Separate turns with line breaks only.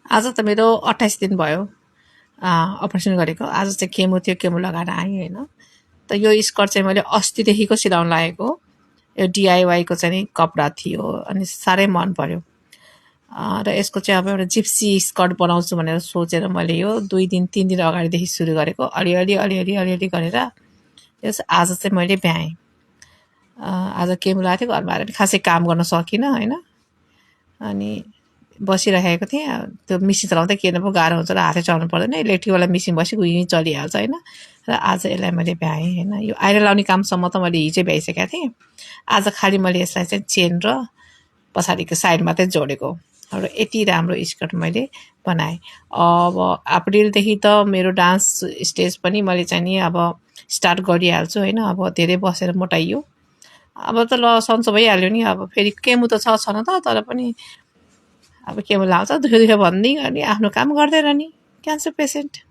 आज त मेरो 28 दिन भयो अपरेसन गरेको। आज चाहिँ केमो थियो, केमो लगाएर आएँ होइन। त यो स्कर्ट चाहिँ मैले अस्तिदेखिको सिलाउन लागेको। यो डिआइवाईको चाहिँ नि कपडा थियो अनि साह्रै मन पर्यो र यसको चाहिँ अब एउटा जिप्सी स्कर्ट बनाउँछु भनेर सोचेर मैले यो 2 दिन 3 दिन अगाडिदेखि सुरु गरेको। अलिअलि गरेर यस आज चाहिँ मैले भ्याएँ। आज केमो लगाएको थियो, घरमा आएर खासै काम गर्न सकिनँ होइन। अनि बसिरहेको थिएँ। त्यो मिसिन चलाउँदा के न पो गाह्रो हुन्छ र हातै चलाउनु पर्दैन, इलेक्ट्रिकवाला मिसिन बसेको यहीँ चलिहाल्छ होइन। र आज यसलाई मैले भ्याएँ होइन। यो आइरन लाउने कामसम्म त मैले हिजै भ्याइसकेको थिएँ। आज खालि मैले यसलाई चाहिँ चेन र पछाडिको साइडमा चाहिँ जोडेको र यति राम्रो स्कर्ट मैले बनाएँ। अब अप्रिलदेखि त मेरो डान्स स्टेज पनि मैले चाहिँ नि अब स्टार्ट गरिहाल्छु होइन। अब धेरै बसेर मोटाइयो, अब त ल सन्चो भइहाल्यो नि। अब फेरि केमो त छ न त, तर पनि अब केमो लाउँछ दुःख भन्दै अनि आफ्नो काम गर्दैन नि, क्यान्सर पेसेन्ट।